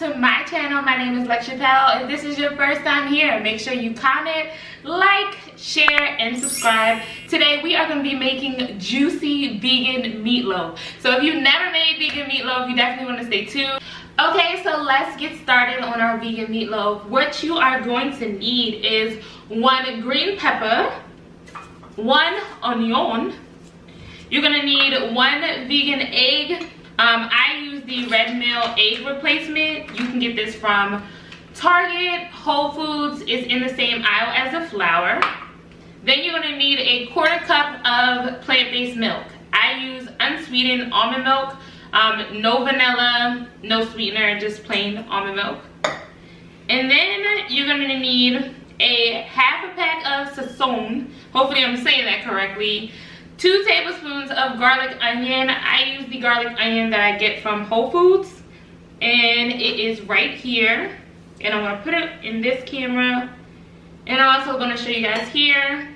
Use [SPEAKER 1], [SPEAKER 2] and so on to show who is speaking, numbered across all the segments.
[SPEAKER 1] to my channel. My name is Lex Chappelle. If this is your first time here, make sure you comment, like, share, and subscribe. Today we are going to be making juicy vegan meatloaf. So if you've never made vegan meatloaf, you definitely want to stay tuned. Okay, so let's get started on our vegan meatloaf. What you are going to need is 1 green pepper, 1 onion. You're going to need 1 vegan egg. I use the Red Mill egg replacement. You can get this from Target, Whole Foods. It's in the same aisle as the flour. Then you're going to need a 1/4 cup of plant-based milk. I use unsweetened almond milk. No vanilla, no sweetener, just plain almond milk. And then you're going to need a 1/2 pack of sazon. Hopefully I'm saying that correctly. 2 tablespoons of garlic onion. I use the garlic onion that I get from Whole Foods. And it is right here. And I'm going to put it in this camera. And I'm also going to show you guys here.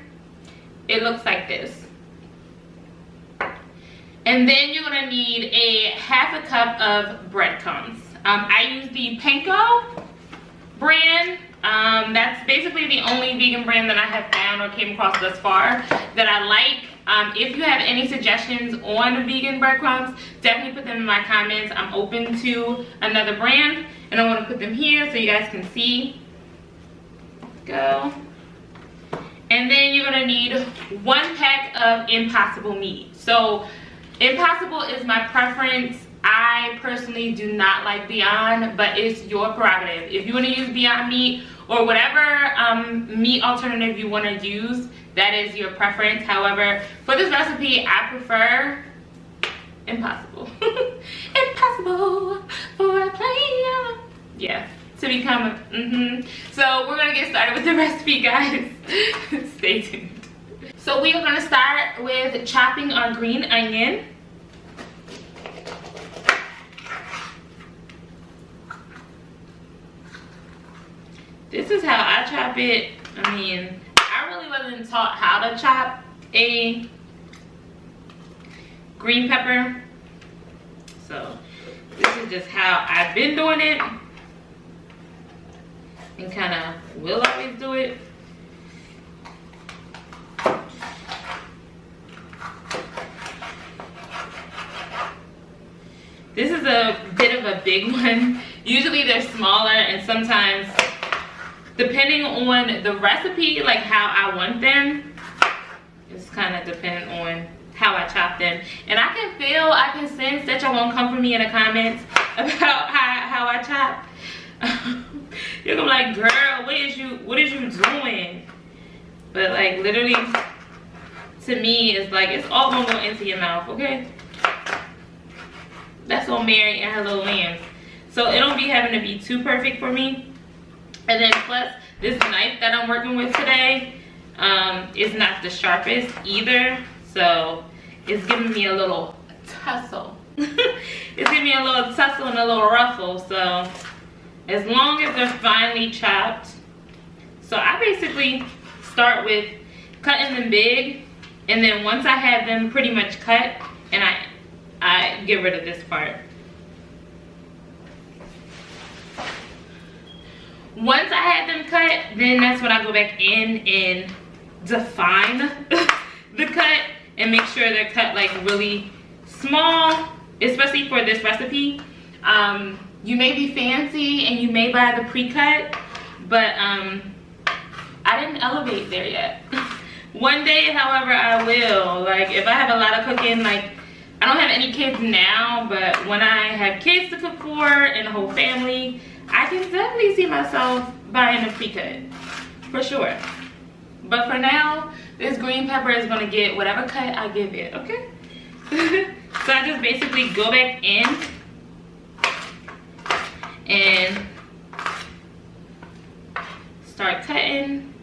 [SPEAKER 1] It looks like this. And then you're going to need a 1/2 cup of breadcrumbs. I use the Panko brand. That's basically the only vegan brand that I have found or came across thus far that I like. If you have any suggestions on vegan breadcrumbs, definitely put them in my comments. I'm open to another brand, and I want to put them here so you guys can see. Go. And then you're going to need 1 pack of Impossible meat. So Impossible is my preference. I personally do not like Beyond, but it's your prerogative. If you want to use Beyond Meat or whatever meat alternative you want to use, that is your preference. However, for this recipe, I prefer Impossible. Impossible for a player. Yeah, to become So we're going to get started with the recipe, guys. Stay tuned. So we are going to start with chopping our green onion. This is how I chop it. I mean, I really wasn't taught how to chop a green pepper. So this is just how I've been doing it. And kind of will always do it. This is a bit of a big one. Usually they're smaller, and sometimes depending on the recipe, like how I want them, it's kind of dependent on how I chop them. And I can sense that y'all won't come for me in the comments about how I chop. You're gonna be like, girl, what is you doing? But like literally, to me, it's like it's all gonna go into your mouth, okay? That's on Mary and her little lambs. So it don't be having to be too perfect for me. And then plus, this knife that I'm working with today is not the sharpest either. So it's giving me a little tussle. It's giving me a little tussle and a little ruffle. So as long as they're finely chopped. So I basically start with cutting them big. And then once I have them pretty much cut, and I get rid of this part. Once I have them cut, then that's when I go back in and define the cut and make sure they're cut like really small, especially for this recipe. You may be fancy and you may buy the pre-cut, but I didn't elevate there yet. One day, however, I will. Like if I have a lot of cooking, like I don't have any kids now, but when I have kids to cook for and the whole family, I can definitely see myself buying a pre-cut, for sure. But for now, this green pepper is gonna get whatever cut I give it, okay? So I just basically go back in and start cutting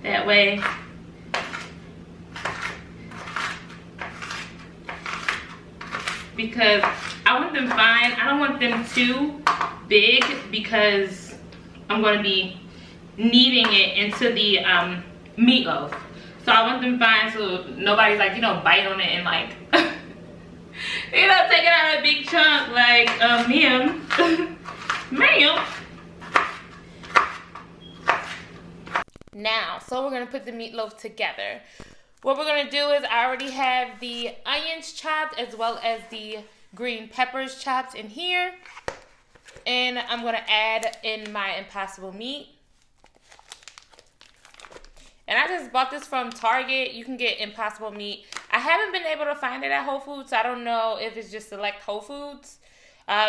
[SPEAKER 1] that way. Because I want them fine. I don't want them too big because I'm going to be kneading it into the meatloaf. So I want them fine so nobody's like, you know, bite on it and like, you know, take it out a big chunk like, ma'am. ma'am. Now, so we're gonna put the meatloaf together. What we're gonna do is I already have the onions chopped as well as the green peppers chopped in here. And I'm gonna add in my impossible meat. And I just bought this from Target. You can get impossible meat. I haven't been able to find it at Whole Foods. So I don't know if it's just select Whole Foods.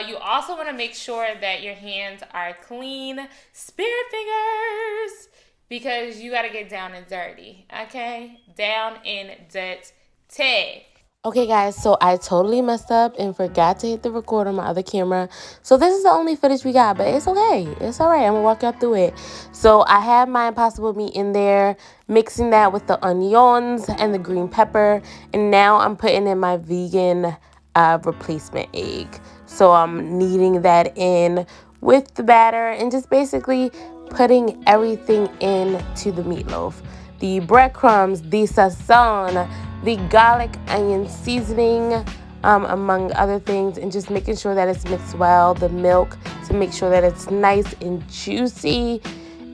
[SPEAKER 1] You also want to make sure that your hands are clean. Spirit fingers. Because you got to get down and dirty. Okay? Down and dirty.
[SPEAKER 2] Okay guys, so I totally messed up and forgot to hit the record on my other camera. So this is the only footage we got, but it's okay. It's all right. I'm going to walk y'all through it. So I have my impossible meat in there, mixing that with the onions and the green pepper. And now I'm putting in my vegan replacement egg. So I'm kneading that in with the batter and just basically putting everything into the meatloaf. The breadcrumbs, the sazon, the garlic onion seasoning, among other things, and just making sure that it's mixed well. The milk to make sure that it's nice and juicy.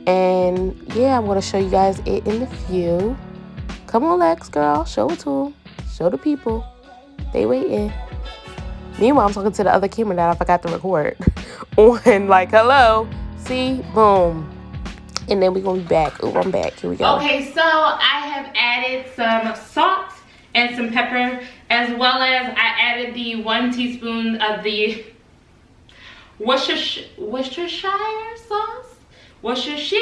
[SPEAKER 2] And yeah, I'm going to show you guys it in a few. Come on, Lex, girl. Show it to them. Show the people. They waiting. Meanwhile, I'm talking to the other camera that I forgot to record. On like, hello. See? Boom. And then we're going to be back. Oh, I'm back. Here we go.
[SPEAKER 1] Okay, so I have added some salt and some pepper, as well as I added the 1 teaspoon of the Worcestershire sauce. Worcestershire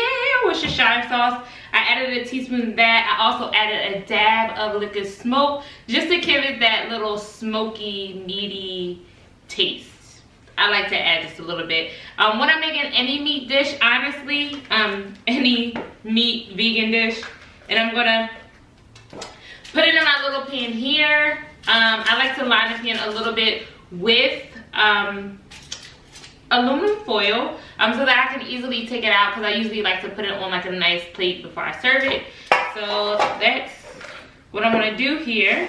[SPEAKER 1] sauce. I added a teaspoon of that. I also added a dab of liquid smoke, just to give it that little smoky, meaty taste. I like to add just a little bit. When I'm making any meat dish, honestly, any meat vegan dish, and I'm gonna put it in my little pan here. I like to line the pan a little bit with aluminum foil so that I can easily take it out, because I usually like to put it on like a nice plate before I serve it. So that's what I'm gonna do here.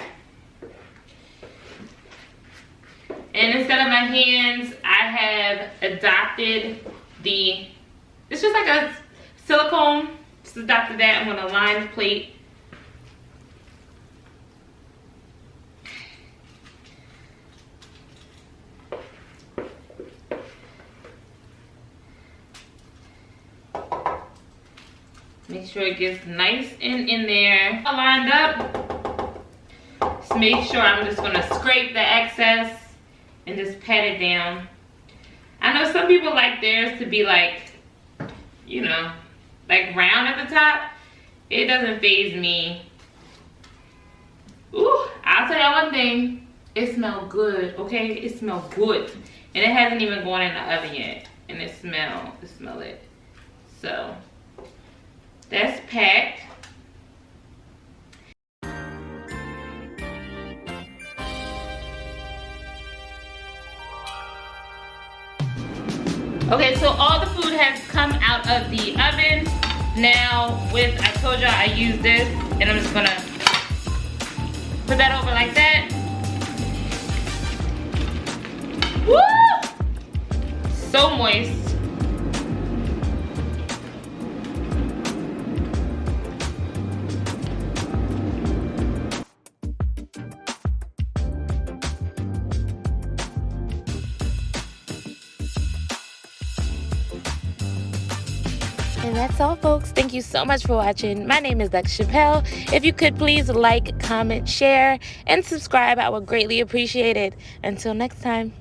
[SPEAKER 1] And instead of my hands, I have adopted it's just like a silicone. Just adopted that. I'm gonna line the plate. Make sure it gets nice and in there. Lined up. Just make sure I'm just gonna scrape the excess and just pat it down. I know some people like theirs to be like, you know, like round at the top. It doesn't faze me. Ooh, I'll tell y'all one thing. It smells good, okay? It smells good. And it hasn't even gone in the oven yet. And it smell it. So, that's packed. Okay, so all the food has come out of the oven. Now, I told y'all I use this, and I'm just gonna put that over like that. Woo! So moist.
[SPEAKER 2] And that's all, folks. Thank you so much for watching. My name is Lex Chappelle. If you could please like, comment, share, and subscribe, I would greatly appreciate it. Until next time.